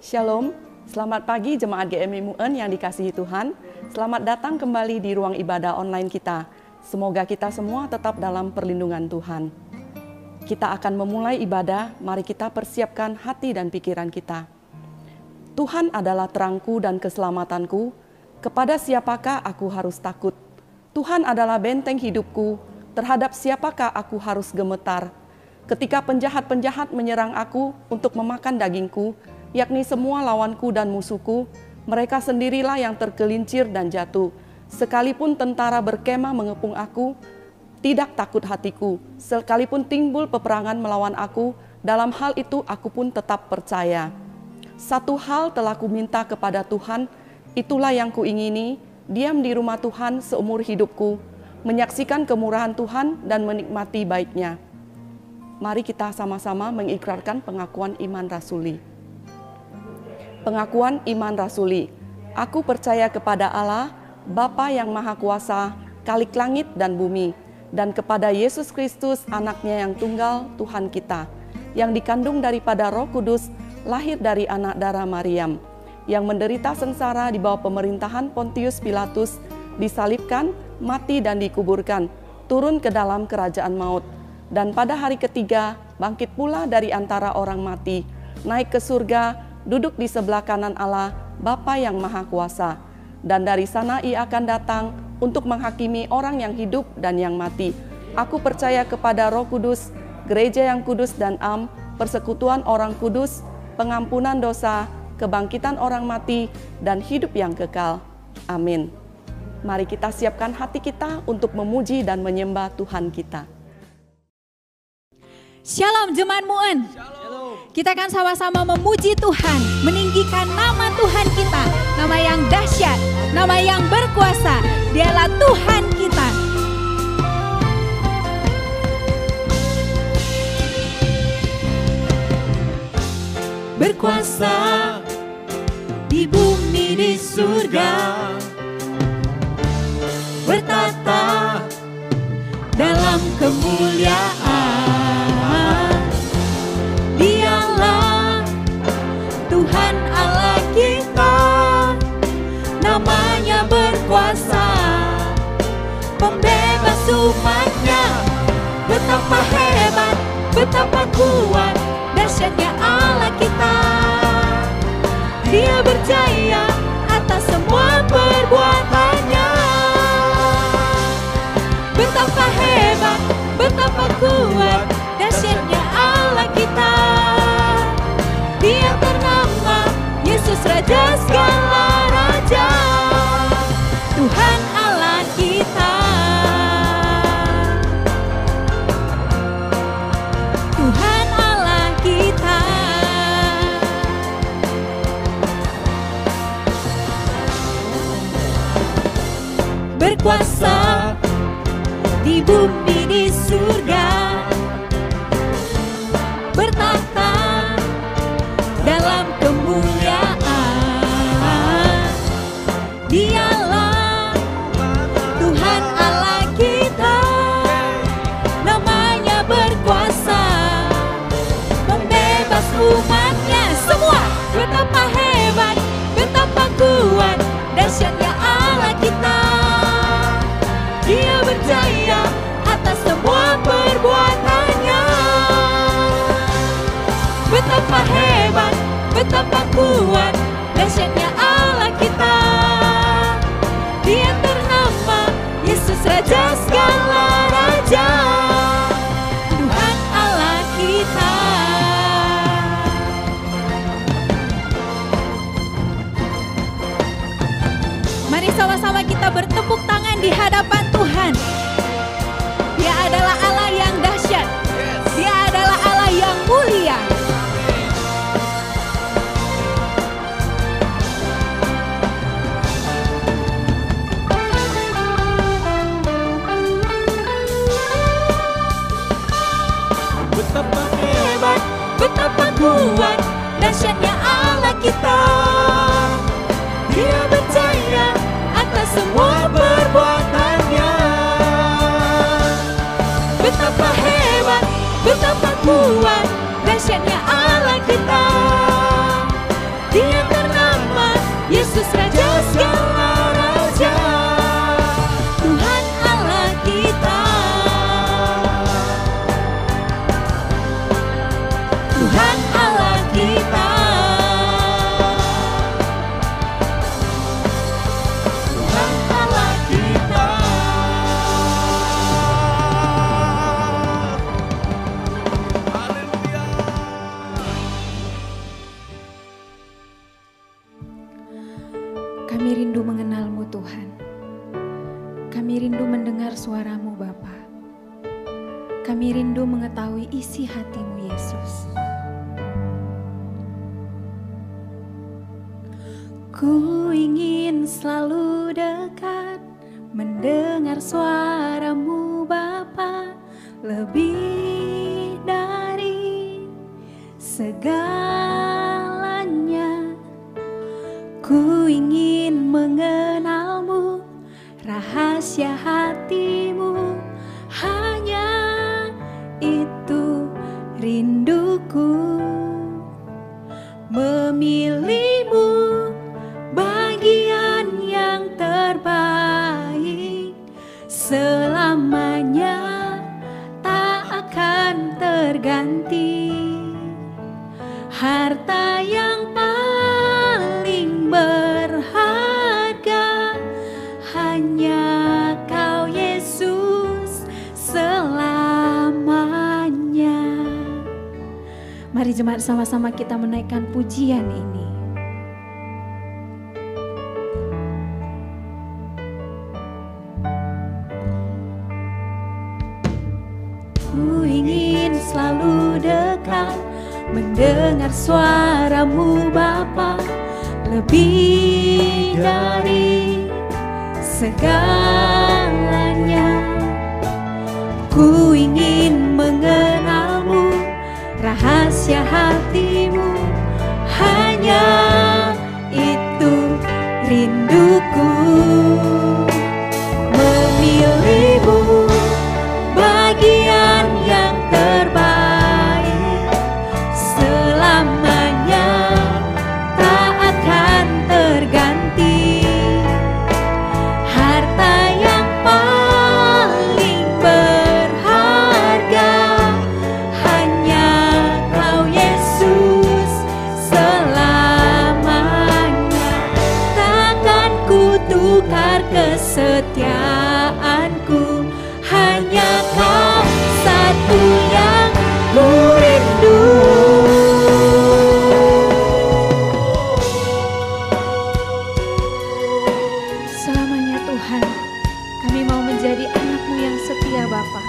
Shalom, selamat pagi jemaat GMI Muen yang dikasihi Tuhan. Selamat datang kembali di ruang ibadah online kita. Semoga kita semua tetap dalam perlindungan Tuhan. Kita akan memulai ibadah, mari kita persiapkan hati dan pikiran kita. Tuhan adalah terangku dan keselamatanku, kepada siapakah aku harus takut? Tuhan adalah benteng hidupku, terhadap siapakah aku harus gemetar? Ketika penjahat-penjahat menyerang aku untuk memakan dagingku, yakni semua lawanku dan musuhku, mereka sendirilah yang tergelincir dan jatuh. Sekalipun tentara berkemah mengepung aku, tidak takut hatiku. Sekalipun timbul peperangan melawan aku, dalam hal itu aku pun tetap percaya. Satu hal telah kuminta kepada Tuhan, itulah yang kuingini, diam di rumah Tuhan seumur hidupku, menyaksikan kemurahan Tuhan dan menikmati baiknya. Mari kita sama-sama mengikrarkan pengakuan iman rasuli. Pengakuan iman rasuli. Aku percaya kepada Allah, Bapa yang Maha Kuasa, Khalik langit dan bumi, dan kepada Yesus Kristus, Anaknya yang tunggal, Tuhan kita, yang dikandung daripada Roh Kudus, lahir dari anak darah Maryam, yang menderita sengsara di bawah pemerintahan Pontius Pilatus, disalibkan, mati dan dikuburkan, turun ke dalam kerajaan maut, dan pada hari ketiga bangkit pula dari antara orang mati, naik ke surga, duduk di sebelah kanan Allah, Bapa yang Maha Kuasa. Dan dari sana Ia akan datang untuk menghakimi orang yang hidup dan yang mati. Aku percaya kepada Roh Kudus, gereja yang kudus dan am, persekutuan orang kudus, pengampunan dosa, kebangkitan orang mati, dan hidup yang kekal. Amin. Mari kita siapkan hati kita untuk memuji dan menyembah Tuhan kita. Shalom Jemaat Muen. Kita akan sama-sama memuji Tuhan, meninggikan nama Tuhan kita, nama yang dahsyat, nama yang berkuasa. Dialah Tuhan kita. Berkuasa di bumi di surga, bertata dalam kemuliaan. Dialah Tuhan Allah kita, namanya berkuasa, pembebas umatnya. Betapa hebat, betapa kuat, dahsyatnya Allah kita. Dia berjaya atas semua perbuatannya. Betapa hebat, betapa kuat, dahsyatnya Allah kita. Dia bernama Yesus, Raja segala raja, Tuhan Allah kita. Tuhan Allah kita. Berkuasa di bumi di surga, bertata dalam kemuliaan. Dialah Tuhan Allah kita, namanya berkuasa, membebas umatnya. Semua betapa hebat, betapa kuat, dahsyatnya Allah kita. Dia berjaya atas semua perbuatannya. Betapa hebat, betapa kuat, dahsyatnya Allah kita. Dia ternama Yesus, Raja segala raja, Tuhan Allah kita. Mari sama-sama kita bertepuk tangan di hadapan Tuhan. Dia adalah Allah yang dahsyat. Dia adalah Allah yang mulia. Betapa hebat, betapa kuat, dahsyatnya Allah kita. Dia berjaya atas semua perbuatannya. Kami rindu mengenal-Mu Tuhan. Kami rindu mendengar suara-Mu Bapa. Kami rindu mengetahui isi hati-Mu Yesus. Ku ingin selalu dekat, mendengar suara-Mu Bapa, lebih dari segalanya. Ku ingin mengenal-Mu, rahasia hati-Mu, hanya itu rinduku. Memilih-Mu bagian yang terbaik, selamanya tak akan terganti. Harta yang paling berharga, hanya Kau Yesus selamanya. Mari jemaat sama-sama kita menaikkan pujian ini. Ku ingin selalu dekat, mendengar suara-Mu Bapa, lebih dari segalanya. Ku ingin mengenal-Mu, rahasia hati-Mu, hanya itu rinduku. Memilih-Mu bagian yang terbaik, selamanya tak akan terganti. Harta yang paling berharga, hanya Kau Yesus selamanya. Takkan ku tukar kesetiaanku, hanya Kau satu yang ku rindu. Selamanya Tuhan, kami mau menjadi anak-Mu yang setia Bapa.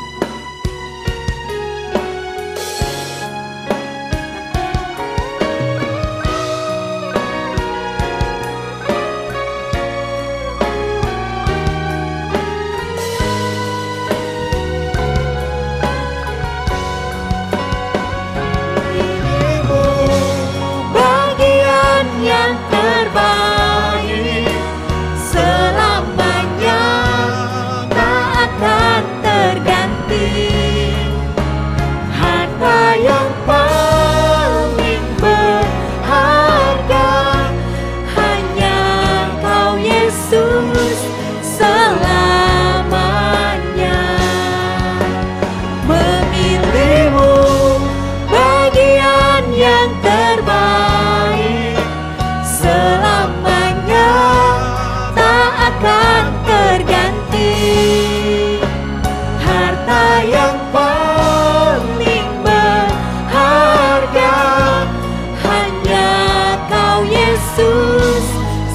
Bagian yang terbaik, selamanya tak akan terganti. Harta yang paling berharga, hanya Kau Yesus selamanya. Memilih-Mu bagian yang terbaik, selamanya tak akan terganti. Harta yang paling berharga, hanya Kau Yesus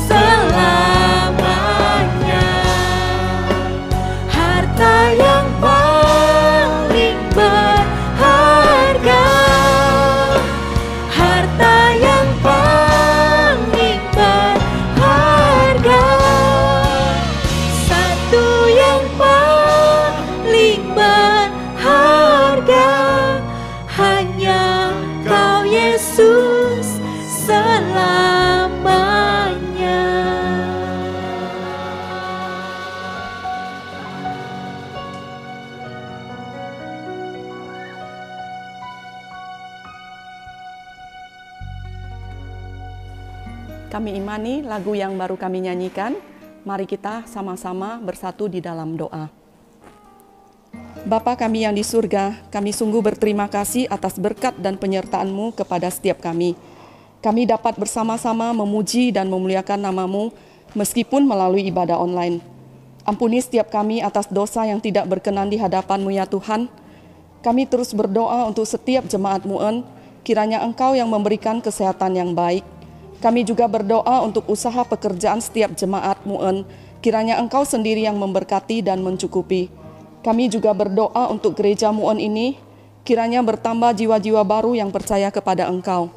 selamanya. Harta yang paling berharga, harta yang paling berharga, satu yang paling berharga, hanya Kau Yesus selamanya. Kami imani lagu yang baru kami nyanyikan. Mari kita sama-sama bersatu di dalam doa. Bapa kami yang di surga, kami sungguh berterima kasih atas berkat dan penyertaan-Mu kepada setiap kami. Kami dapat bersama-sama memuji dan memuliakan nama-Mu meskipun melalui ibadah online. Ampuni setiap kami atas dosa yang tidak berkenan di hadapan-Mu ya Tuhan. Kami terus berdoa untuk setiap jemaat MUEN, kiranya Engkau yang memberikan kesehatan yang baik, Kami juga berdoa untuk usaha pekerjaan setiap jemaat MUEN, kiranya Engkau sendiri yang memberkati dan mencukupi. Kami juga berdoa untuk gereja MUEN ini, kiranya bertambah jiwa-jiwa baru yang percaya kepada Engkau.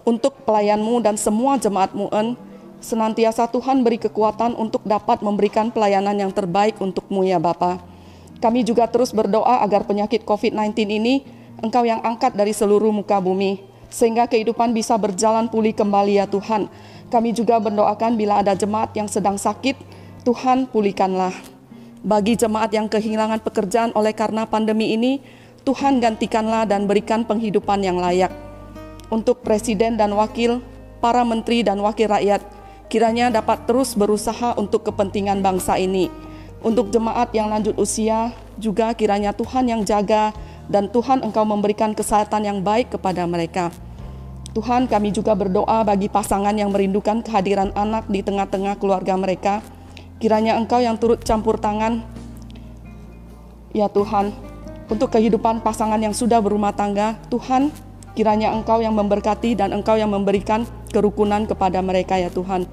Untuk pelayan-Mu dan semua jemaat MUEN, senantiasa Tuhan beri kekuatan untuk dapat memberikan pelayanan yang terbaik untuk-Mu ya Bapa. Kami juga terus berdoa agar penyakit COVID-19 ini Engkau yang angkat dari seluruh muka bumi, sehingga kehidupan bisa berjalan pulih kembali ya Tuhan. Kami juga mendoakan bila ada jemaat yang sedang sakit, Tuhan pulihkanlah. Bagi jemaat yang kehilangan pekerjaan oleh karena pandemi ini, Tuhan gantikanlah dan berikan penghidupan yang layak. Untuk presiden dan wakil, para menteri dan wakil rakyat, kiranya dapat terus berusaha untuk kepentingan bangsa ini. Untuk jemaat yang lanjut usia, juga kiranya Tuhan yang jaga dan Tuhan Engkau memberikan kesehatan yang baik kepada mereka. Tuhan, kami juga berdoa bagi pasangan yang merindukan kehadiran anak di tengah-tengah keluarga mereka. Kiranya Engkau yang turut campur tangan, ya Tuhan, untuk kehidupan pasangan yang sudah berumah tangga. Tuhan, kiranya Engkau yang memberkati dan Engkau yang memberikan kerukunan kepada mereka ya Tuhan.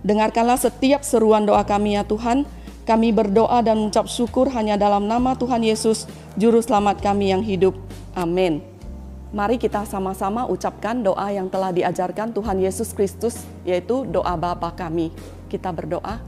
Dengarkanlah setiap seruan doa kami ya Tuhan. Kami berdoa dan mengucap syukur hanya dalam nama Tuhan Yesus, Juru Selamat kami yang hidup. Amin. Mari kita sama-sama ucapkan doa yang telah diajarkan Tuhan Yesus Kristus, yaitu doa Bapa kami. Kita berdoa.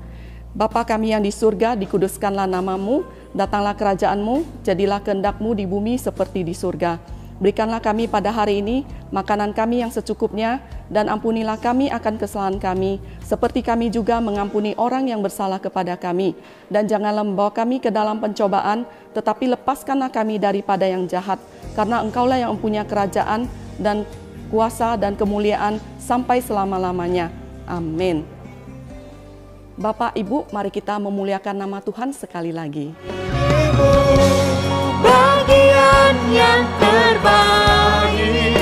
Bapa kami yang di surga, dikuduskanlah nama-Mu, datanglah kerajaan-Mu, jadilah kehendak-Mu di bumi seperti di surga. Berikanlah kami pada hari ini makanan kami yang secukupnya, dan ampunilah kami akan kesalahan kami, seperti kami juga mengampuni orang yang bersalah kepada kami. Dan janganlah membawa kami ke dalam pencobaan, tetapi lepaskanlah kami daripada yang jahat, karena Engkaulah yang mempunyai kerajaan dan kuasa dan kemuliaan sampai selama-lamanya. Amin. Bapak, Ibu, mari kita memuliakan nama Tuhan sekali lagi. Bagian yang terbaik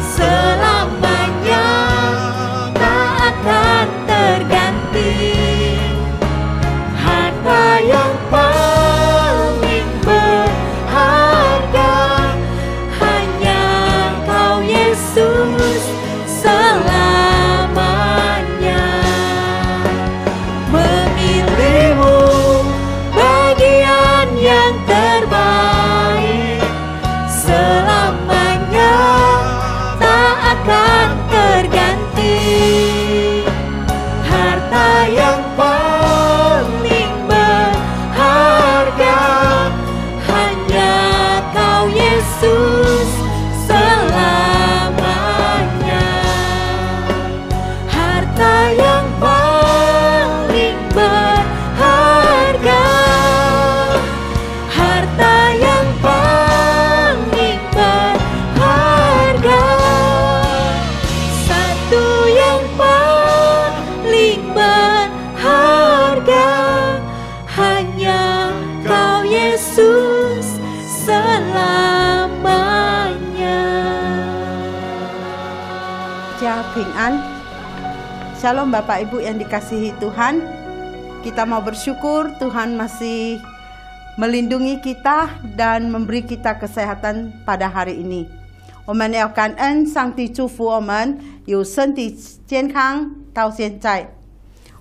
selamanya tak akan terganti. Harta yang paling berharga hanya Kau Yesus selamanya. Memilih-Mu bagian yang terbaik selamanya tak akan terganti. Harta yang paling berharga hanya Kau Yesus selamanya. Harta yang paling berharga, harta yang paling berharga, satu yang paling berharga hanya Kau Yesus selamanya. 家平安. Shalom Bapak Ibu yang dikasihi Tuhan. Kita mau bersyukur Tuhan masih melindungi kita dan memberi kita kesehatan pada hari ini. 我们要感恩上帝祝福我们有身体健康到现在。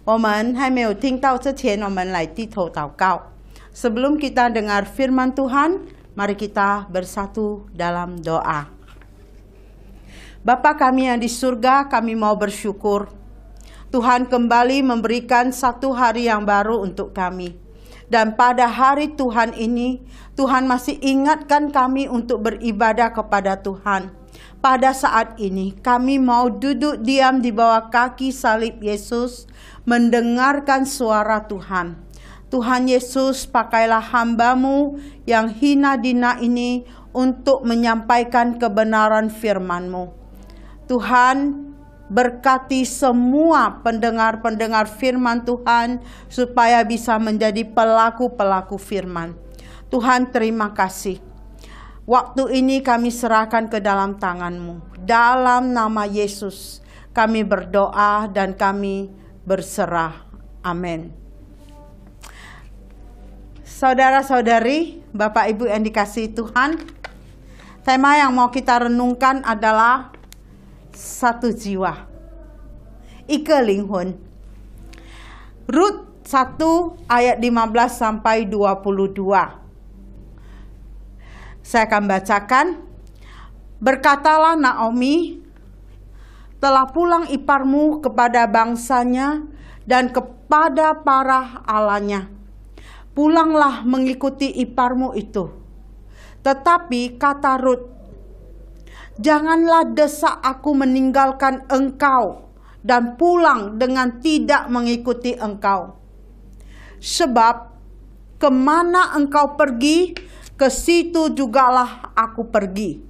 我们还没有听到之前，我们来低头祷告。Sebelum kita dengar firman Tuhan, mari kita bersatu dalam doa. Bapa kami yang di surga, kami mau bersyukur. Tuhan kembali memberikan satu hari yang baru untuk kami. Dan pada hari Tuhan ini, Tuhan masih ingatkan kami untuk beribadah kepada Tuhan. Pada saat ini, kami mau duduk diam di bawah kaki salib Yesus, mendengarkan suara Tuhan. Tuhan Yesus, pakailah hamba-Mu yang hina dina ini untuk menyampaikan kebenaran firman-Mu. Tuhan, berkati semua pendengar-pendengar firman Tuhan supaya bisa menjadi pelaku-pelaku firman. Tuhan, terima kasih. Waktu ini kami serahkan ke dalam tangan-Mu. Dalam nama Yesus kami berdoa dan kami berserah. Amin. Saudara-saudari, Bapak Ibu yang dikasihi Tuhan, tema yang mau kita renungkan adalah satu jiwa. Ika linghun. Rut 1 ayat 15 sampai 22. Saya akan bacakan. Berkatalah Naomi, telah pulang iparmu kepada bangsanya dan kepada para allahnya. Pulanglah mengikuti iparmu itu. Tetapi kata Rut, janganlah desak aku meninggalkan engkau dan pulang dengan tidak mengikuti engkau. Sebab kemana engkau pergi, ke situ jugalah aku pergi.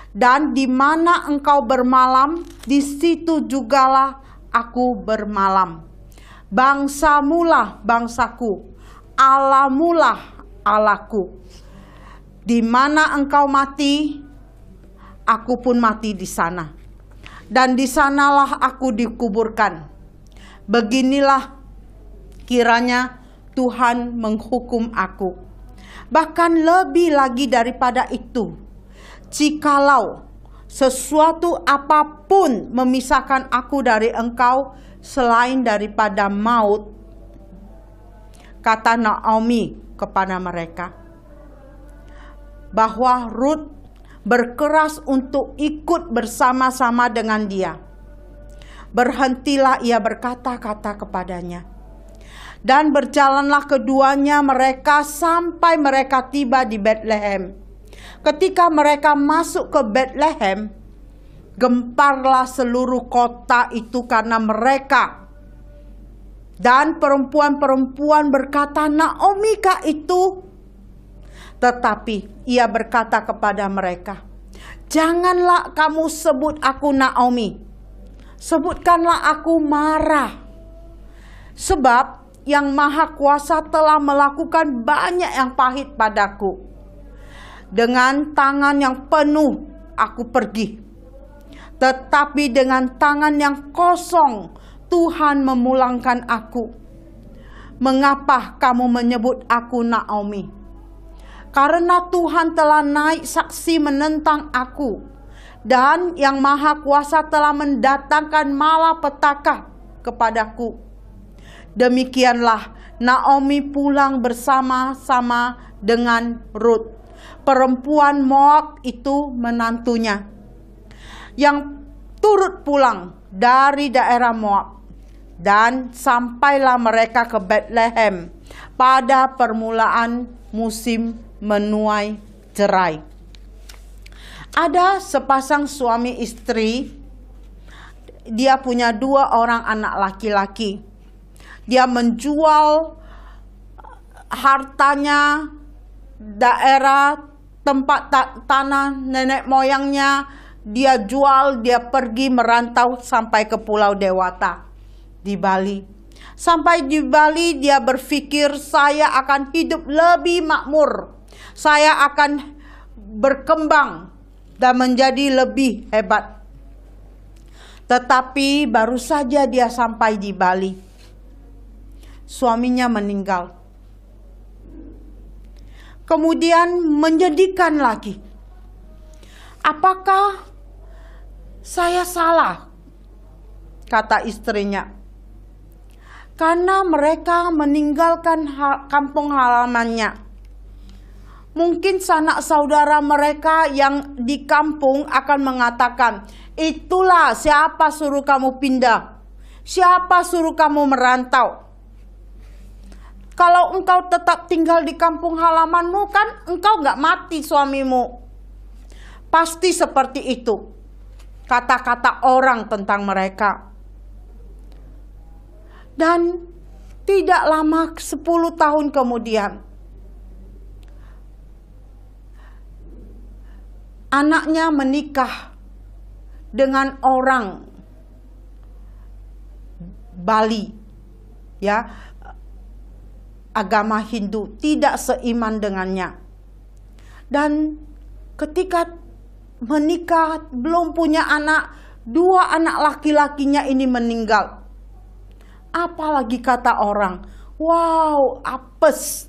Dan di mana engkau bermalam, di situ jugalah aku bermalam. Bangsamulah bangsaku, Allahmulah Allahku. Di mana engkau mati, aku pun mati di sana. Dan di sanalah aku dikuburkan. Beginilah kiranya Tuhan menghukum aku. Bahkan lebih lagi daripada itu, jikalau sesuatu apapun memisahkan aku dari engkau selain daripada maut, kata Naomi kepada mereka, bahwa Rut berkeras untuk ikut bersama-sama dengan dia. Berhentilah ia berkata-kata kepadanya. Dan berjalanlah keduanya mereka sampai mereka tiba di Betlehem. Ketika mereka masuk ke Betlehem, gemparlah seluruh kota itu karena mereka. Dan perempuan-perempuan berkata, Naomi kah itu? Tetapi ia berkata kepada mereka, janganlah kamu sebut aku Naomi. Sebutkanlah aku Mara. Sebab yang Maha Kuasa telah melakukan banyak yang pahit padaku. Dengan tangan yang penuh aku pergi. Tetapi dengan tangan yang kosong Tuhan memulangkan aku. Mengapa kamu menyebut aku Naomi? Karena Tuhan telah naik saksi menentang aku. Dan yang Maha Kuasa telah mendatangkan malapetaka kepadaku. Demikianlah Naomi pulang bersama-sama dengan Rut, perempuan Moab itu menantunya, yang turut pulang dari daerah Moab. Dan sampailah mereka ke Betlehem pada permulaan musim menuai cerai. Ada sepasang suami istri, dia punya 2 orang anak laki-laki. Dia menjual hartanya, daerah, tempat tanah nenek moyangnya. Dia jual, dia pergi merantau sampai ke Pulau Dewata di Bali. Sampai di Bali dia berpikir, saya akan hidup lebih makmur. Saya akan berkembang dan menjadi lebih hebat. Tetapi baru saja dia sampai di Bali, suaminya meninggal. Kemudian menyedihkan lagi. Apakah saya salah? Kata istrinya. Karena mereka meninggalkan kampung halamannya. Mungkin sanak saudara mereka yang di kampung akan mengatakan, itulah siapa suruh kamu pindah? Siapa suruh kamu merantau? Kalau engkau tetap tinggal di kampung halamanmu, kan engkau nggak mati suamimu. Pasti seperti itu kata-kata orang tentang mereka. Dan tidak lama 10 tahun kemudian, anaknya menikah dengan orang Bali, ya, agama Hindu, tidak seiman dengannya. Dan ketika menikah, belum punya anak, 2 anak laki-lakinya ini meninggal. Apalagi kata orang, wow, apes.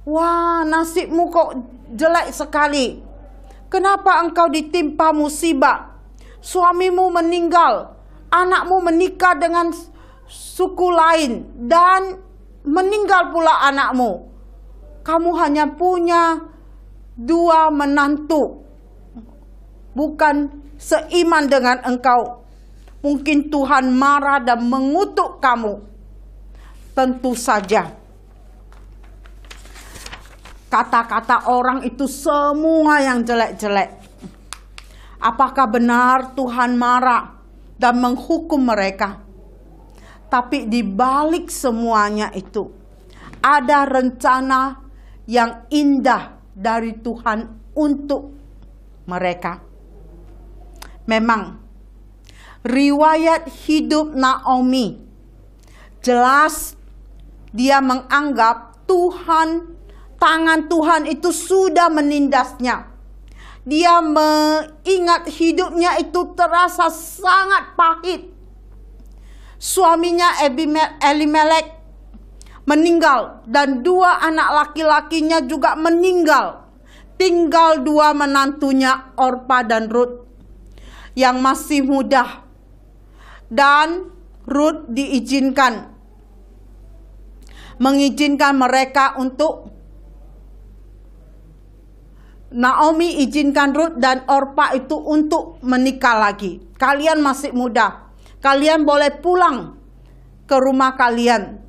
Wah, nasibmu kok jelek sekali. Kenapa engkau ditimpa musibah? suamimu meninggal, anakmu menikah dengan suku lain, dan meninggal pula anakmu. Kamu hanya punya 2 menantu, bukan seiman dengan engkau. Mungkin Tuhan marah dan mengutuk kamu. Tentu saja kata-kata orang itu semua yang jelek-jelek. Apakah benar Tuhan marah dan menghukum mereka? Tapi di balik semuanya itu ada rencana yang indah dari Tuhan untuk mereka. Memang riwayat hidup Naomi jelas dia menganggap tangan Tuhan itu sudah menindasnya. Dia mengingat hidupnya itu terasa sangat pahit. Suaminya Elimelek meninggal dan 2 anak laki-lakinya juga meninggal. Tinggal 2 menantunya, Orpa dan Rut, yang masih muda. Dan Rut mengizinkan mereka untuk Naomi izinkan Rut dan Orpa itu untuk menikah lagi. Kalian masih muda, kalian boleh pulang ke rumah kalian.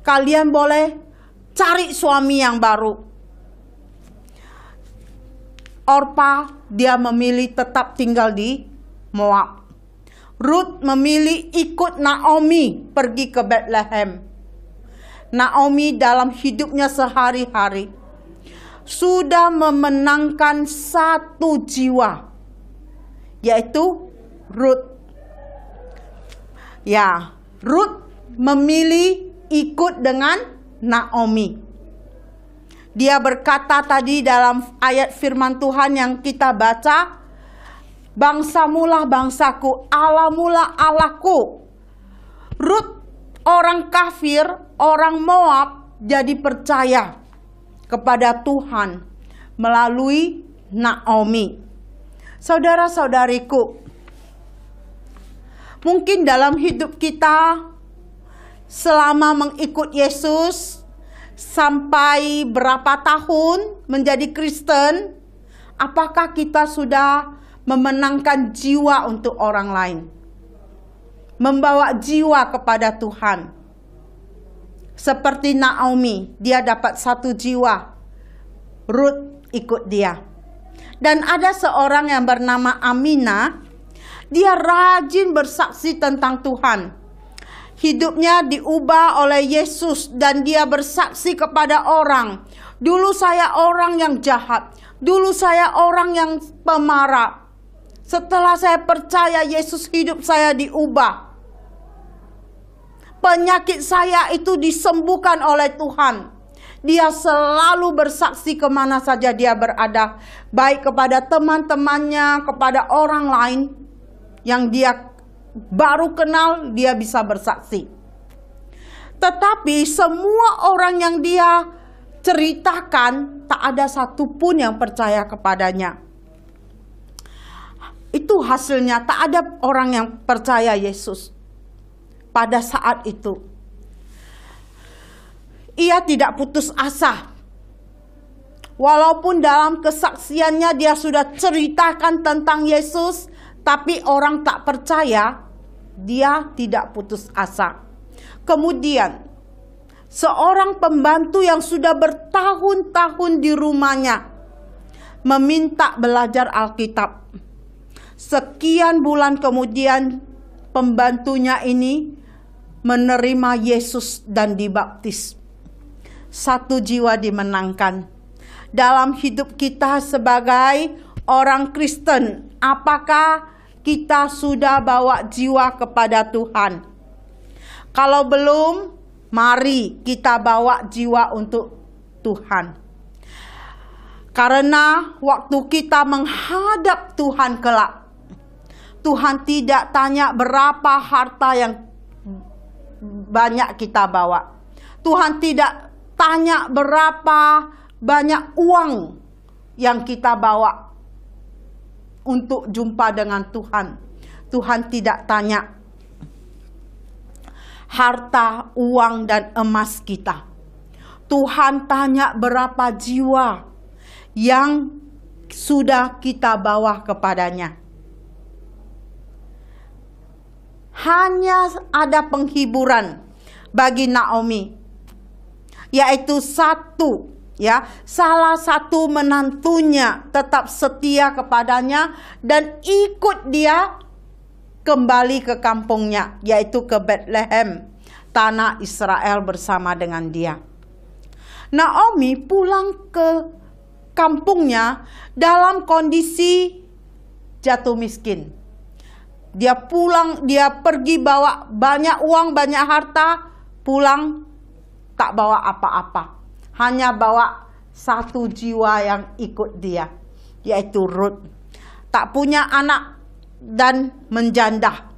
Kalian boleh cari suami yang baru. Orpa dia memilih tetap tinggal di Moab. Rut memilih ikut Naomi pergi ke Bethlehem. Naomi dalam hidupnya sehari-hari sudah memenangkan 1 jiwa, yaitu Rut. Ya, Rut memilih ikut dengan Naomi. Dia berkata tadi dalam ayat firman Tuhan yang kita baca, bangsamulah bangsaku, Allahmulah Allahku. Rut, orang kafir, orang Moab, jadi percaya kepada Tuhan melalui Naomi. Saudara-saudariku, mungkin dalam hidup kita selama mengikut Yesus sampai berapa tahun menjadi Kristen, apakah kita sudah memenangkan jiwa untuk orang lain? Membawa jiwa kepada Tuhan. Seperti Naomi, dia dapat 1 jiwa. Rut ikut dia. Dan ada seorang yang bernama Aminah, dia rajin bersaksi tentang Tuhan. Hidupnya diubah oleh Yesus dan dia bersaksi kepada orang. Dulu saya orang yang jahat. Dulu saya orang yang pemarah. Setelah saya percaya Yesus, hidup saya diubah. Penyakit saya itu disembuhkan oleh Tuhan. Dia selalu bersaksi kemana saja dia berada. Baik kepada teman-temannya, kepada orang lain yang dia baru kenal, dia bisa bersaksi. Tetapi semua orang yang dia ceritakan, tak ada satupun yang percaya kepadanya. Itu hasilnya, tak ada orang yang percaya Yesus. Pada saat itu, ia tidak putus asa. Walaupun dalam kesaksiannya dia sudah ceritakan tentang Yesus, tapi orang tak percaya, dia tidak putus asa. Kemudian, seorang pembantu yang sudah bertahun-tahun di rumahnya meminta belajar Alkitab. Sekian bulan kemudian, pembantunya ini menerima Yesus dan dibaptis. 1 jiwa dimenangkan. Dalam hidup kita sebagai orang Kristen, apakah kita sudah bawa jiwa kepada Tuhan? Kalau belum, mari kita bawa jiwa untuk Tuhan. Karena waktu kita menghadap Tuhan kelak, Tuhan tidak tanya berapa harta yang banyak kita bawa. Tuhan tidak tanya berapa banyak uang yang kita bawa untuk jumpa dengan Tuhan. Tuhan tidak tanya harta, uang, dan emas kita. Tuhan tanya berapa jiwa yang sudah kita bawa kepadanya. Hanya ada penghiburan bagi Naomi, yaitu salah satu menantunya tetap setia kepadanya dan ikut dia kembali ke kampungnya, yaitu ke Bethlehem, tanah Israel bersama dengan dia. Naomi pulang ke kampungnya dalam kondisi jatuh miskin. Dia pergi bawa banyak uang, banyak harta, pulang tak bawa apa-apa. Hanya bawa satu jiwa yang ikut dia, yaitu Ruth. Tak punya anak dan menjanda.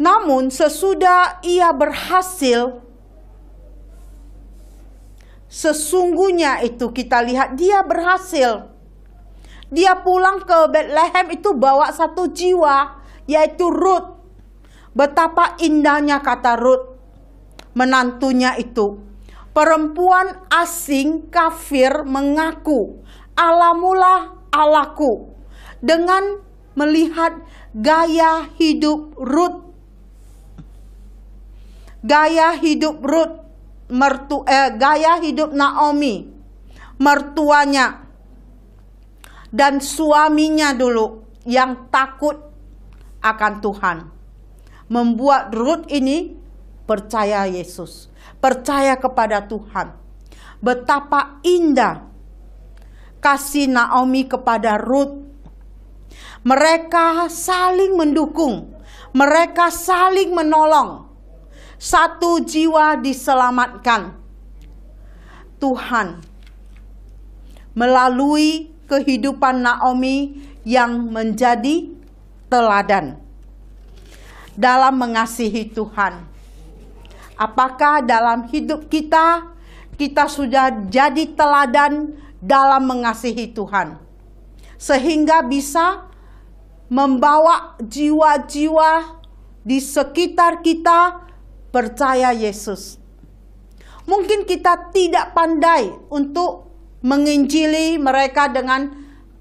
Namun sesudah ia berhasil, sesungguhnya itu kita lihat dia berhasil. Dia pulang ke Bethlehem itu bawa satu jiwa, yaitu Ruth. Betapa indahnya kata Ruth, menantunya itu. Perempuan asing kafir mengaku, Allahmulah Allahku. Dengan melihat gaya hidup Ruth. Gaya hidup Naomi, mertuanya. Dan suaminya dulu yang takut akan Tuhan. Membuat Ruth ini percaya Yesus. Percaya kepada Tuhan. Betapa indah kasih Naomi kepada Ruth. Mereka saling mendukung. Mereka saling menolong. Satu jiwa diselamatkan. Tuhan melalui kehidupan Naomi yang menjadi teladan dalam mengasihi Tuhan. Apakah dalam hidup kita sudah jadi teladan dalam mengasihi Tuhan, sehingga bisa membawa jiwa-jiwa di sekitar kita percaya Yesus? Mungkin kita tidak pandai untuk menginjili mereka dengan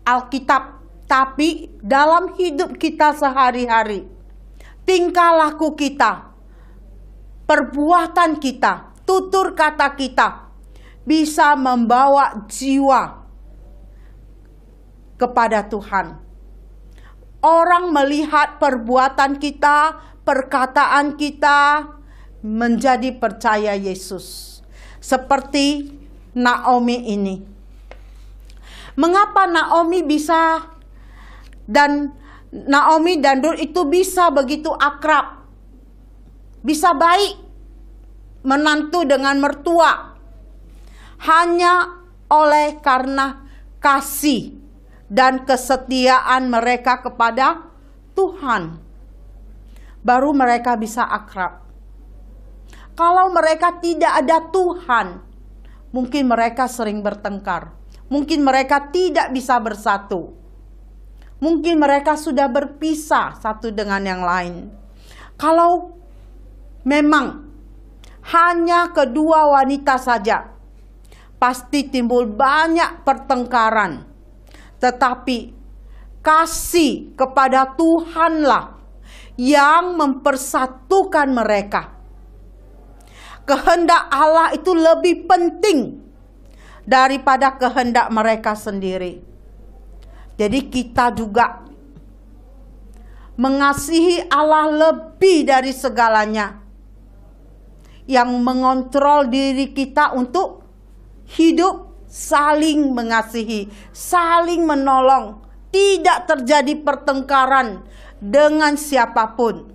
Alkitab, tapi dalam hidup kita sehari-hari, tingkah laku kita, perbuatan kita, tutur kata kita bisa membawa jiwa kepada Tuhan. Orang melihat perbuatan kita, perkataan kita menjadi percaya Yesus. Seperti Naomi ini. Mengapa Naomi dan Ruth itu bisa begitu akrab, bisa baik menantu dengan mertua? Hanya oleh karena kasih dan kesetiaan mereka kepada Tuhan. Baru mereka bisa akrab. Kalau mereka tidak ada Tuhan, mungkin mereka sering bertengkar. Mungkin mereka tidak bisa bersatu. Mungkin mereka sudah berpisah satu dengan yang lain. Kalau memang hanya kedua wanita saja, pasti timbul banyak pertengkaran. Tetapi kasih kepada Tuhanlah yang mempersatukan mereka. Kehendak Allah itu lebih penting daripada kehendak mereka sendiri. Jadi kita juga mengasihi Allah lebih dari segalanya, yang mengontrol diri kita untuk hidup saling mengasihi, saling menolong, tidak terjadi pertengkaran dengan siapapun,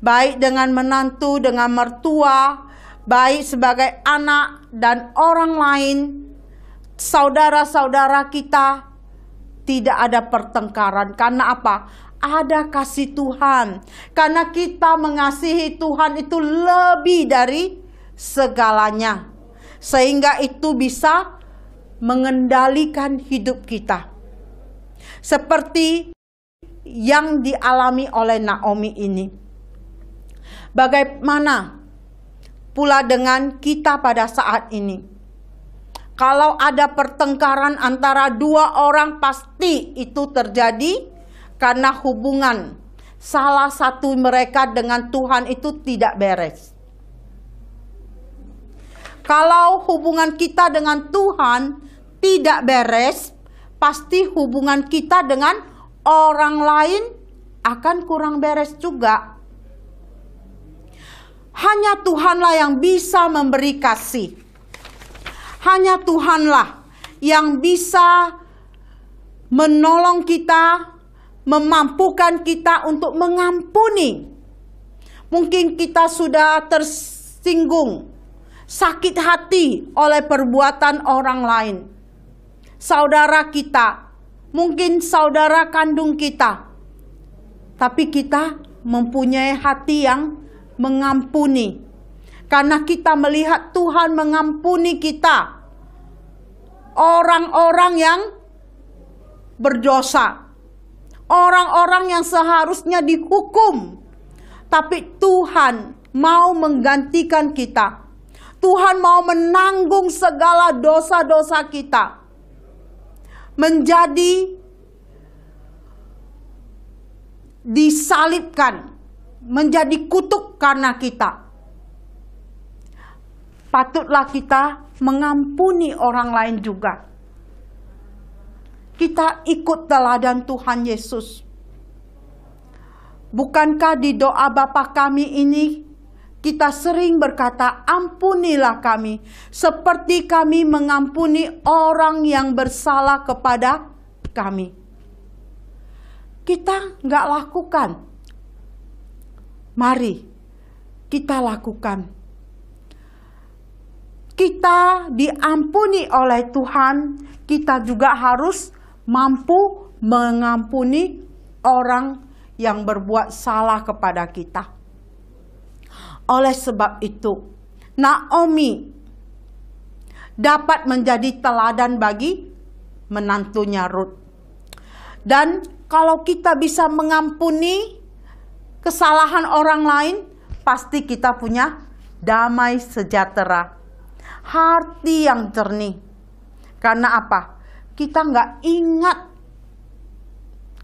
baik dengan menantu, dengan mertua, baik sebagai anak dan orang lain, saudara-saudara kita. Tidak ada pertengkaran. Karena apa? Ada kasih Tuhan. Karena kita mengasihi Tuhan itu lebih dari segalanya, sehingga itu bisa mengendalikan hidup kita. seperti yang dialami oleh Naomi ini. Bagaimana pula dengan kita pada saat ini? Kalau ada pertengkaran antara dua orang, pasti itu terjadi karena hubungan salah satu mereka dengan Tuhan itu tidak beres. Kalau hubungan kita dengan Tuhan tidak beres, pasti hubungan kita dengan orang lain akan kurang beres juga. Hanya Tuhanlah yang bisa memberi kasih. Hanya Tuhanlah yang bisa menolong kita, memampukan kita untuk mengampuni. Mungkin kita sudah tersinggung, sakit hati oleh perbuatan orang lain. Saudara kita, mungkin saudara kandung kita, tapi kita mempunyai hati yang mengampuni. Karena kita melihat Tuhan mengampuni kita, orang-orang yang berdosa, orang-orang yang seharusnya dihukum, tapi Tuhan mau menggantikan kita. Tuhan mau menanggung segala dosa-dosa kita, menjadi disalibkan, menjadi kutuk karena kita. Patutlah kita mengampuni orang lain juga. Kita ikut teladan Tuhan Yesus. Bukankah di doa Bapa kami ini kita sering berkata, ampunilah kami seperti kami mengampuni orang yang bersalah kepada kami. Kita nggak lakukan. Mari kita lakukan. Kita diampuni oleh Tuhan, kita juga harus mampu mengampuni orang yang berbuat salah kepada kita. Oleh sebab itu, Naomi dapat menjadi teladan bagi menantunya Rut. Dan kalau kita bisa mengampuni kesalahan orang lain, pasti kita punya damai sejahtera, hati yang jernih. Karena apa? Kita nggak ingat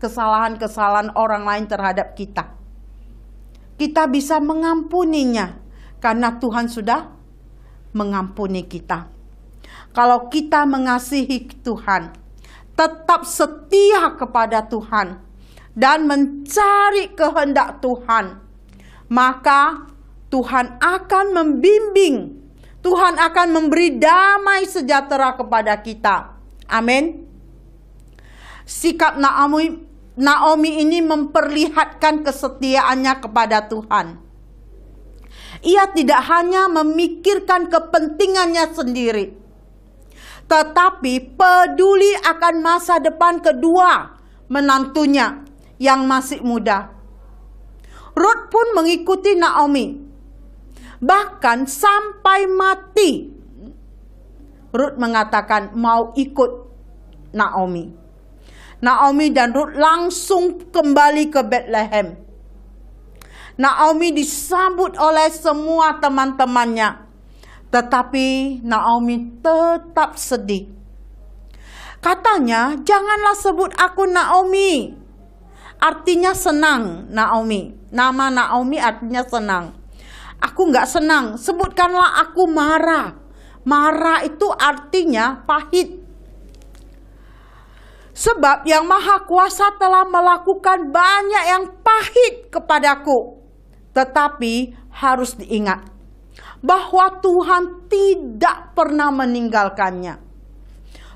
kesalahan-kesalahan orang lain terhadap kita. Kita bisa mengampuninya karena Tuhan sudah mengampuni kita. Kalau kita mengasihi Tuhan, tetap setia kepada Tuhan, dan mencari kehendak Tuhan, maka Tuhan akan membimbing, Tuhan akan memberi damai sejahtera kepada kita. Amin. Sikap Naomi ini memperlihatkan kesetiaannya kepada Tuhan. Ia tidak hanya memikirkan kepentingannya sendiri, tetapi peduli akan masa depan kedua menantunya yang masih muda. Rut pun mengikuti Naomi, bahkan sampai mati. Rut mengatakan mau ikut Naomi. Naomi dan Rut langsung kembali ke Bethlehem. Naomi disambut oleh semua teman-temannya, tetapi Naomi tetap sedih. Katanya, janganlah sebut aku Naomi. Artinya senang, Naomi. Nama Naomi artinya senang. Aku nggak senang, sebutkanlah aku Mara. Mara itu artinya pahit. Sebab yang Maha Kuasa telah melakukan banyak yang pahit kepadaku. Tetapi harus diingat bahwa Tuhan tidak pernah meninggalkannya.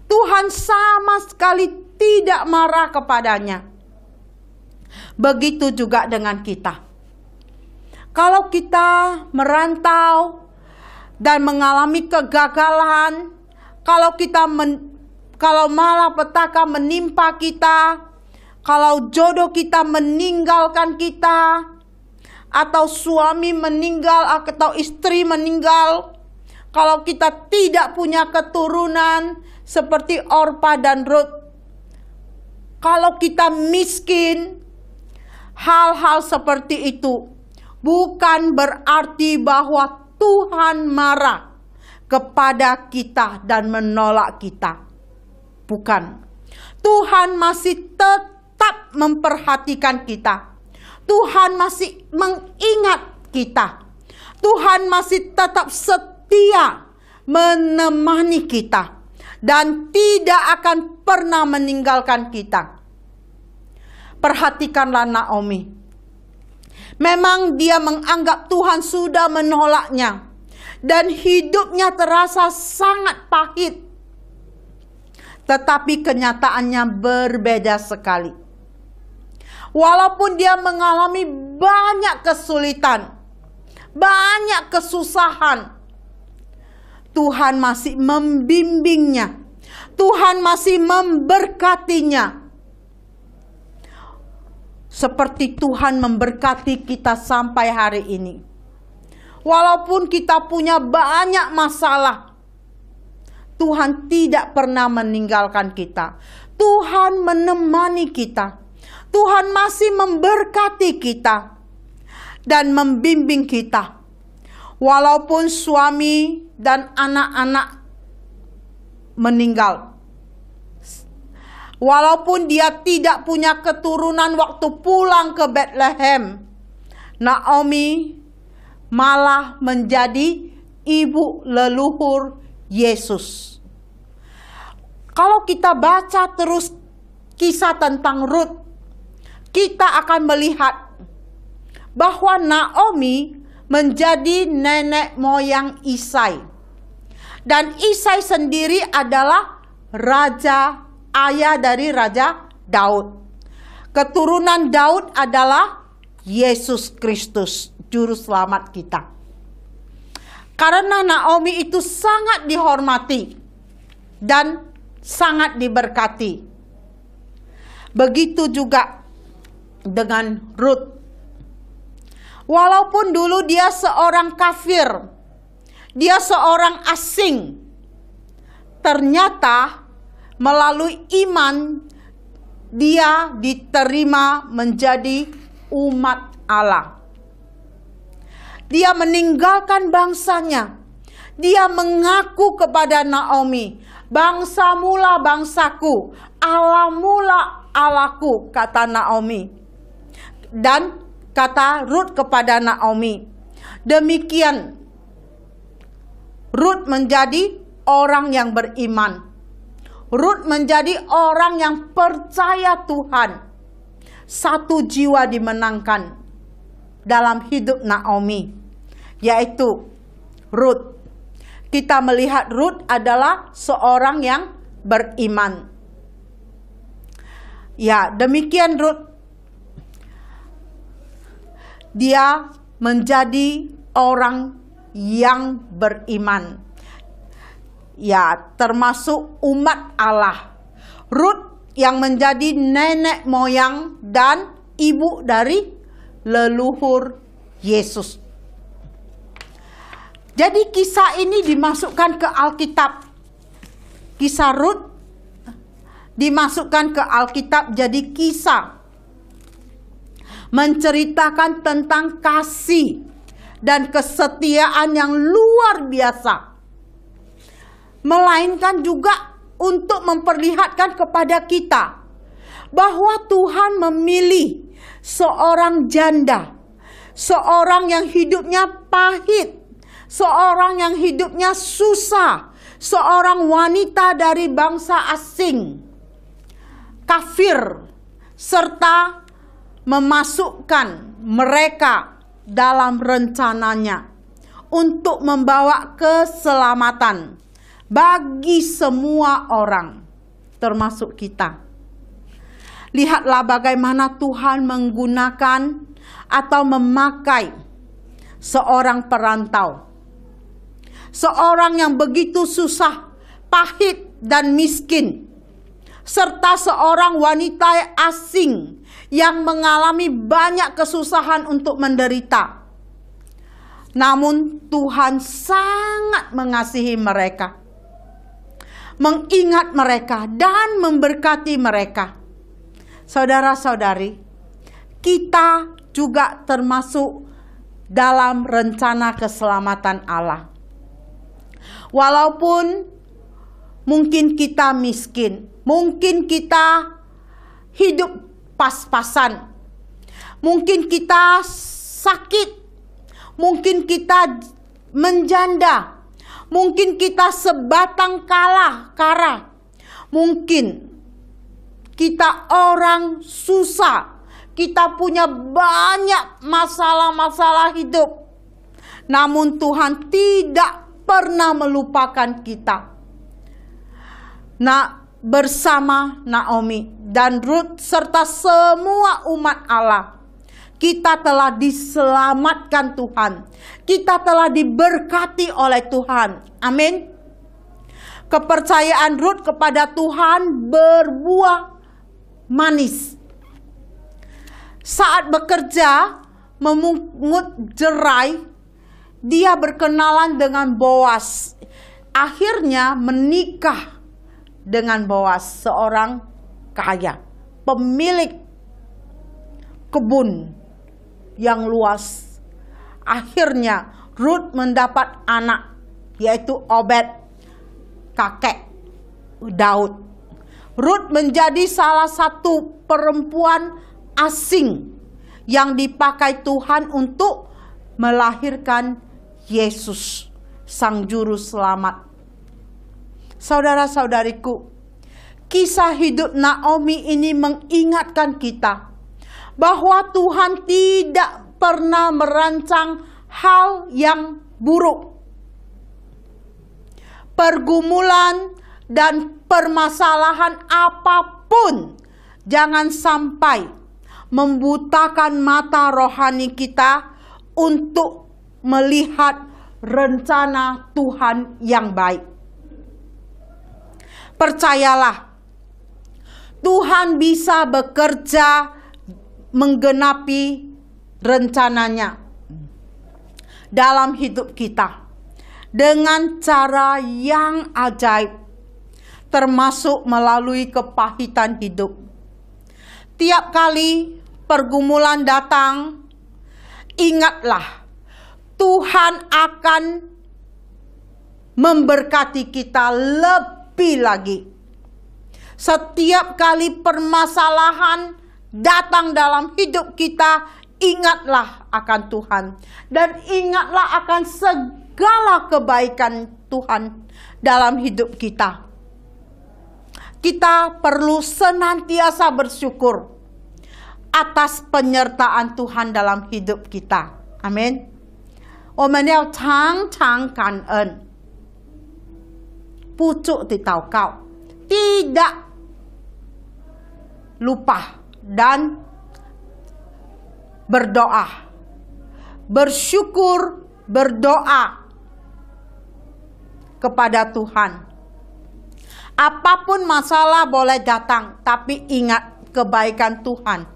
Tuhan sama sekali tidak marah kepadanya. Begitu juga dengan kita. Kalau kita merantau dan mengalami kegagalan, kalau malapetaka menimpa kita, kalau jodoh kita meninggalkan kita, atau suami meninggal atau istri meninggal, kalau kita tidak punya keturunan seperti Orpa dan Rut, Kalau kita miskin, hal-hal seperti itu bukan berarti bahwa Tuhan marah kepada kita dan menolak kita. Bukan. Tuhan masih tetap memperhatikan kita. Tuhan masih mengingat kita. Tuhan masih tetap setia menemani kita dan tidak akan pernah meninggalkan kita. Perhatikanlah Naomi. Memang dia menganggap Tuhan sudah menolaknya dan hidupnya terasa sangat pahit. Tetapi kenyataannya berbeda sekali. Walaupun dia mengalami banyak kesulitan, banyak kesusahan, Tuhan masih membimbingnya. Tuhan masih memberkatinya. Seperti Tuhan memberkati kita sampai hari ini. Walaupun kita punya banyak masalah, Tuhan tidak pernah meninggalkan kita. Tuhan menemani kita. Tuhan masih memberkati kita dan membimbing kita. Walaupun suami dan anak-anak meninggal. Walaupun dia tidak punya keturunan waktu pulang ke Bethlehem, Naomi malah menjadi ibu leluhur Yesus. Kalau kita baca terus kisah tentang Rut, kita akan melihat bahwa Naomi menjadi nenek moyang Isai. Dan Isai sendiri adalah ayah dari Raja Daud. Keturunan Daud adalah Yesus Kristus, juru selamat kita. Karena Naomi itu sangat dihormati dan sangat diberkati. Begitu juga dengan Rut. Walaupun dulu dia seorang kafir, dia seorang asing, ternyata melalui iman dia diterima menjadi umat Allah. Dia meninggalkan bangsanya. Dia mengaku kepada Naomi, "Bangsamulah bangsaku, Allahmulah Allahku," kata Naomi. Dan kata Rut kepada Naomi. Demikian Rut menjadi orang yang beriman. Rut menjadi orang yang percaya Tuhan. Satu jiwa dimenangkan dalam hidup Naomi, yaitu Rut. Kita melihat Rut adalah seorang yang beriman. Ya, demikian Rut. Dia menjadi orang yang beriman. Ya, termasuk umat Allah. Rut yang menjadi nenek moyang dan ibu dari leluhur Yesus. Jadi kisah ini dimasukkan ke Alkitab. Kisah Rut dimasukkan ke Alkitab jadi kisah. Menceritakan tentang kasih dan kesetiaan yang luar biasa. Melainkan juga untuk memperlihatkan kepada kita bahwa Tuhan memilih seorang janda, seorang yang hidupnya pahit, seorang yang hidupnya susah, seorang wanita dari bangsa asing, kafir, serta memasukkan mereka dalam rencananya untuk membawa keselamatan bagi semua orang, termasuk kita. Lihatlah bagaimana Tuhan menggunakan atau memakai seorang perantau. Seorang yang begitu susah, pahit dan miskin. Serta seorang wanita asing yang mengalami banyak kesusahan untuk menderita. Namun Tuhan sangat mengasihi mereka, mengingat mereka dan memberkati mereka. Saudara-saudari, kita juga termasuk dalam rencana keselamatan Allah. Walaupun mungkin kita miskin, mungkin kita hidup pas-pasan, mungkin kita sakit, mungkin kita menjanda, mungkin kita sebatang kara, mungkin kita orang susah, kita punya banyak masalah-masalah hidup. Namun Tuhan tidak pernah melupakan kita. Bersama Naomi dan Ruth serta semua umat Allah, kita telah diselamatkan Tuhan. Kita telah diberkati oleh Tuhan. Amin. Kepercayaan Ruth kepada Tuhan berbuah manis. Saat bekerja memungut jerai, dia berkenalan dengan Boas. Akhirnya menikah dengan Boas, seorang kaya, pemilik kebun yang luas. Akhirnya Ruth mendapat anak, yaitu Obed, kakek Daud. Ruth menjadi salah satu perempuan asing yang dipakai Tuhan untuk melahirkan Yesus, Sang Juru Selamat. Saudara-saudariku, kisah hidup Naomi ini mengingatkan kita bahwa Tuhan tidak pernah merancang hal yang buruk. Pergumulan dan permasalahan apapun jangan sampai membutakan mata rohani kita untuk melihat rencana Tuhan yang baik. Percayalah, Tuhan bisa bekerja menggenapi rencananya dalam hidup kita dengan cara yang ajaib, termasuk melalui kepahitan hidup. Tiap kali pergumulan datang, ingatlah Tuhan akan memberkati kita lebih lagi. Setiap kali permasalahan datang dalam hidup kita, ingatlah akan Tuhan. Dan ingatlah akan segala kebaikan Tuhan dalam hidup kita. Kita perlu senantiasa bersyukur atas penyertaan Tuhan dalam hidup kita. Amin. 我们要常常感恩，pucuk di祷告, tidak lupa dan berdoa, bersyukur, berdoa kepada Tuhan. Apapun masalah boleh datang, tapi ingat kebaikan Tuhan.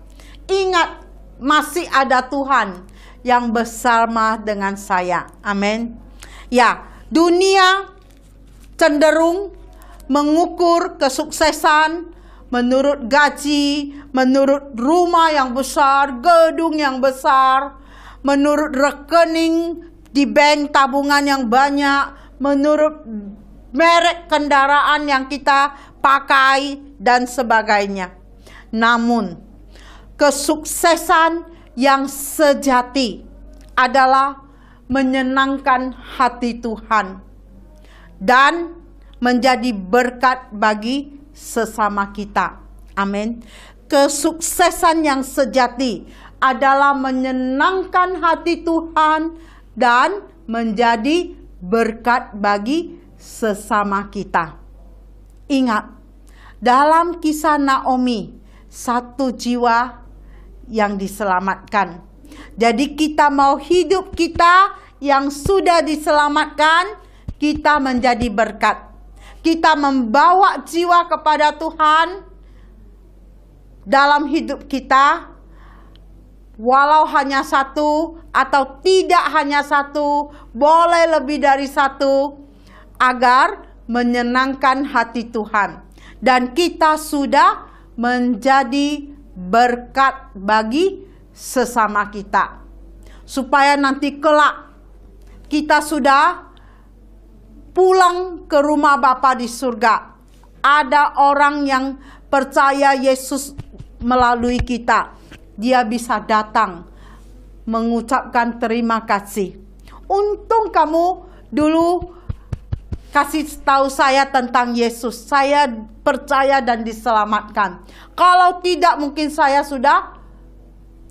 Ingat masih ada Tuhan yang bersama dengan saya. Amin. Ya, dunia cenderung mengukur kesuksesan menurut gaji, menurut rumah yang besar, gedung yang besar, menurut rekening di bank tabungan yang banyak, menurut merek kendaraan yang kita pakai dan sebagainya. Namun, kesuksesan yang sejati adalah menyenangkan hati Tuhan dan menjadi berkat bagi sesama kita. Amin. Kesuksesan yang sejati adalah menyenangkan hati Tuhan dan menjadi berkat bagi sesama kita. Ingat, dalam kisah Naomi, satu jiwa yang diselamatkan. Jadi kita mau hidup kita yang sudah diselamatkan, kita menjadi berkat. Kita membawa jiwa kepada Tuhan dalam hidup kita, walau hanya satu atau tidak hanya satu, boleh lebih dari satu, agar menyenangkan hati Tuhan. Dan kita sudah menjadi berkat bagi sesama kita. Supaya nanti kelak kita sudah pulang ke rumah Bapa di surga, ada orang yang percaya Yesus melalui kita. Dia bisa datang mengucapkan terima kasih. Untung kamu dulu kasih tahu saya tentang Yesus. Saya percaya dan diselamatkan. Kalau tidak, mungkin saya sudah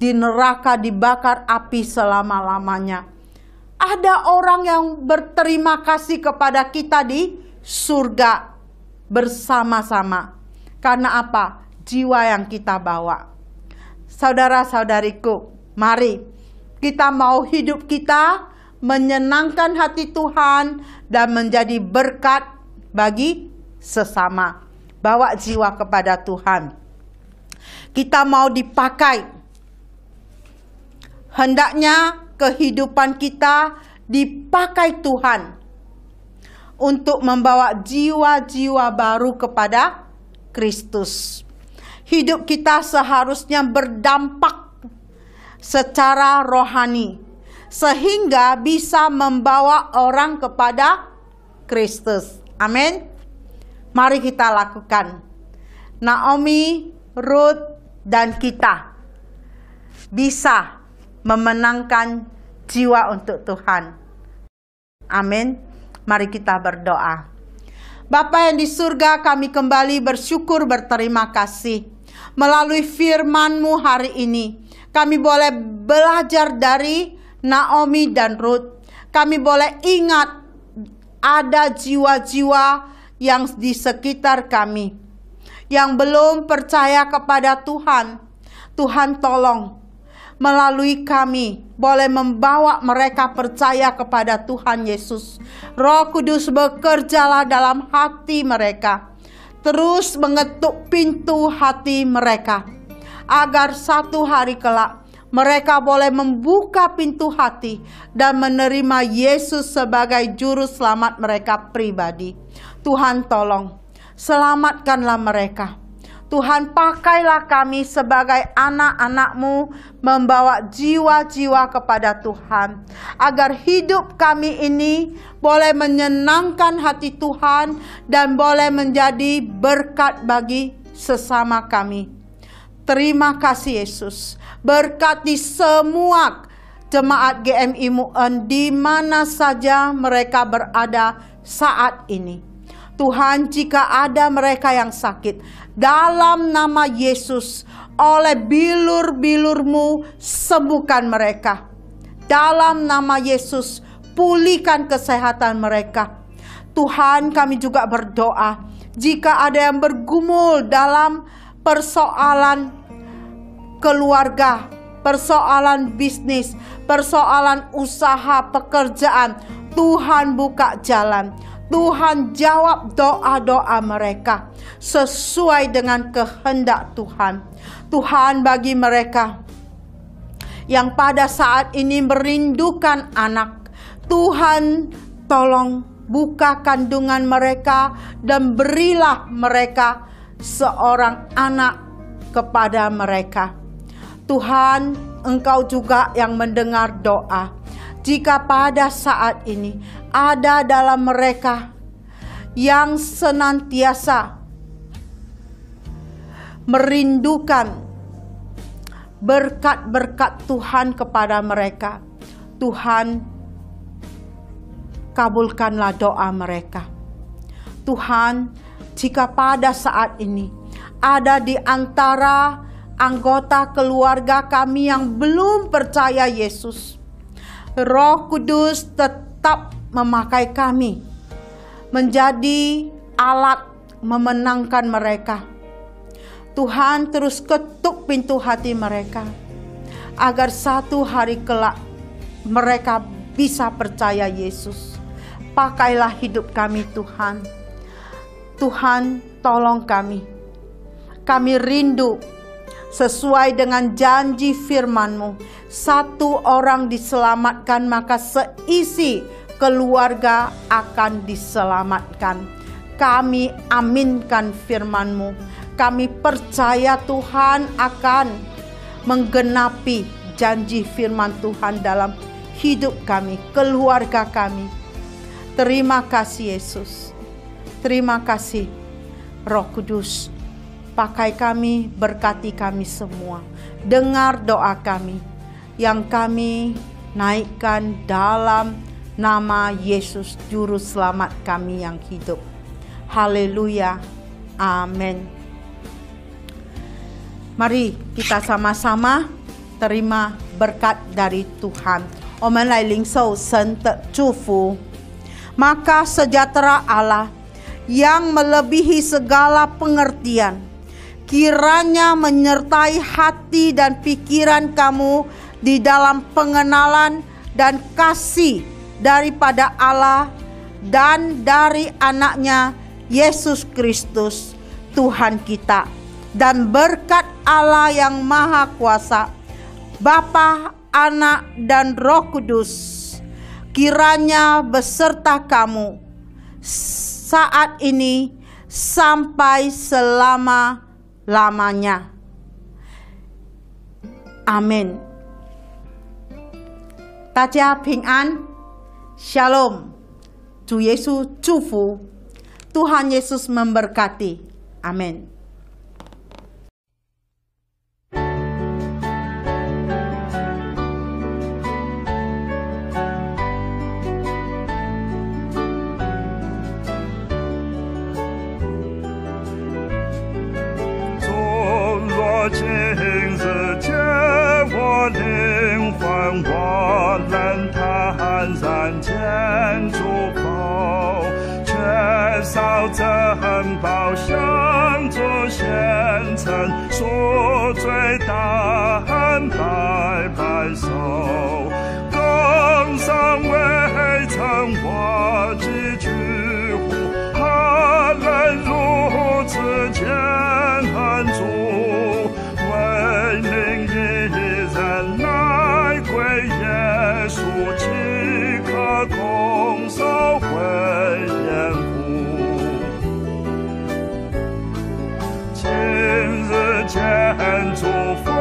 di neraka dibakar api selama-lamanya. Ada orang yang berterima kasih kepada kita di surga bersama-sama. Karena apa? Jiwa yang kita bawa. Saudara-saudariku, mari kita mau hidup kita menyenangkan hati Tuhan dan menjadi berkat bagi sesama. Bawa jiwa kepada Tuhan. Kita mau dipakai. Hendaknya kehidupan kita dipakai Tuhan untuk membawa jiwa-jiwa baru kepada Kristus. Hidup kita seharusnya berdampak secara rohani, sehingga bisa membawa orang kepada Kristus. Amin. Mari kita lakukan. Naomi, Ruth, dan kita bisa memenangkan jiwa untuk Tuhan. Amin. Mari kita berdoa. Bapa yang di surga, kami kembali bersyukur berterima kasih. Melalui firman-Mu hari ini, kami boleh belajar dari Naomi dan Ruth. Kami boleh ingat ada jiwa-jiwa yang di sekitar kami yang belum percaya kepada Tuhan. Tuhan tolong melalui kami boleh membawa mereka percaya kepada Tuhan Yesus. Roh Kudus bekerjalah dalam hati mereka. Terus mengetuk pintu hati mereka, agar satu hari kelak mereka boleh membuka pintu hati dan menerima Yesus sebagai juru selamat mereka pribadi. Tuhan tolong, selamatkanlah mereka. Tuhan, pakailah kami sebagai anak-anak-Mu membawa jiwa-jiwa kepada Tuhan, agar hidup kami ini boleh menyenangkan hati Tuhan dan boleh menjadi berkat bagi sesama kami. Terima kasih Yesus. Berkati semua jemaat GMI MUN di mana saja mereka berada saat ini. Tuhan, jika ada mereka yang sakit, dalam nama Yesus, oleh bilur-bilur-Mu, sembuhkan mereka. Dalam nama Yesus, pulihkan kesehatan mereka. Tuhan, kami juga berdoa, jika ada yang bergumul dalam persoalan keluarga, persoalan bisnis, persoalan usaha, pekerjaan, Tuhan buka jalan. Tuhan jawab doa-doa mereka sesuai dengan kehendak Tuhan. Tuhan, bagi mereka yang pada saat ini merindukan anak, Tuhan tolong buka kandungan mereka dan berilah mereka seorang anak kepada mereka. Tuhan, Engkau juga yang mendengar doa. Jika pada saat ini ada dalam mereka yang senantiasa merindukan berkat-berkat Tuhan kepada mereka, Tuhan, kabulkanlah doa mereka. Tuhan, jika pada saat ini ada di antara anggota keluarga kami yang belum percaya Yesus, Roh Kudus tetap memakai kami menjadi alat memenangkan mereka. Tuhan, terus ketuk pintu hati mereka, agar satu hari kelak mereka bisa percaya Yesus. Pakailah hidup kami Tuhan. Tuhan, tolong kami. Kami rindu sesuai dengan janji firman-Mu. Satu orang diselamatkan, maka seisi keluarga akan diselamatkan. Kami aminkan firman-Mu. kami percaya Tuhan akan menggenapi janji firman Tuhan dalam hidup kami, keluarga kami. Terima kasih Yesus. Terima kasih Roh Kudus. Pakai kami, berkati kami semua. Dengar doa kami yang kami naikkan dalam nama Yesus Juru Selamat kami yang hidup. Haleluya. Amin. Mari kita sama-sama terima berkat dari Tuhan. 我们来领受神的祝福。Maka sejahtera Allah yang melebihi segala pengertian, kiranya menyertai hati dan pikiran kamu di dalam pengenalan dan kasih daripada Allah dan dari anaknya Yesus Kristus Tuhan kita. Dan berkat Allah yang Maha Kuasa, Bapa, Anak, dan Roh Kudus, kiranya beserta kamu saat ini sampai selama-lamanya. Amin. 大家平安 Shalom. 主耶稣祝福 Tuhan Yesus memberkati. Amin.珍宝向着虔诚，说最大恩拜拜手，更上未曾我几句呼，何能如此艰难主，为灵一人来归耶稣，岂可空手回言父。见主福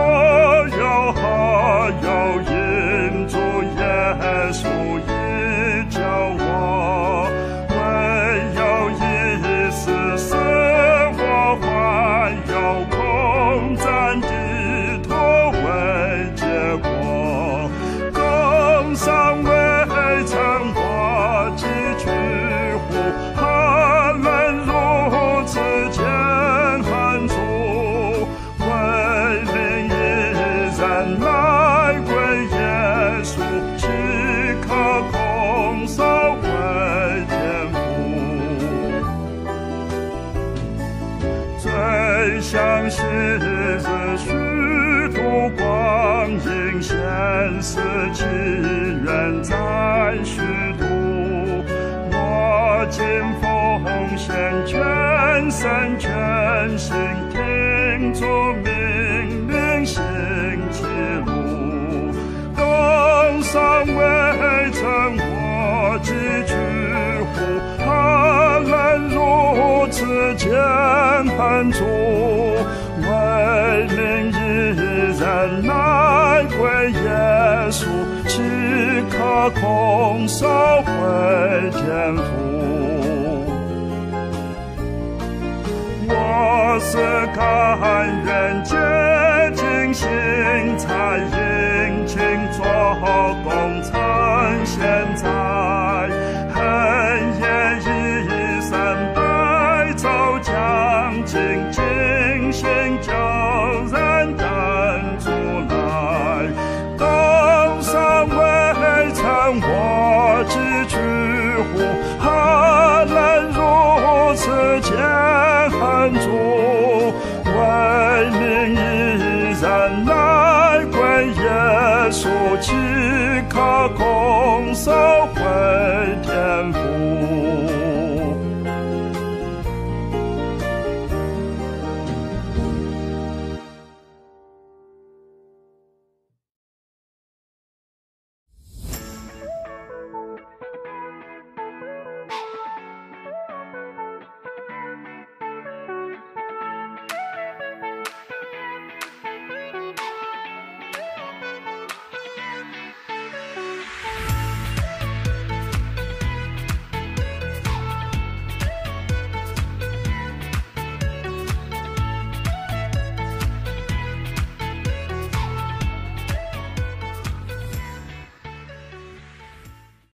有何有因主耶稣已救我，唯有一丝使我怀有空战的托为结果，更尚未曾我几句呼，何能如此艰难主。来归耶稣，岂可空手回天父？最相信是虚度光阴，现实祈愿在虚度。我今奉献全身全心，听主命令行其路，更尚未曾我几句呼，何能如此艰难主，为灵一人来归耶稣，岂可空手回天父？我是甘愿竭尽心才殷勤做工成现在，恨也一生白走将尽，尽心就人等主来，更尚未曾我几句呼，何能如此艰难主，为灵一人来归耶稣。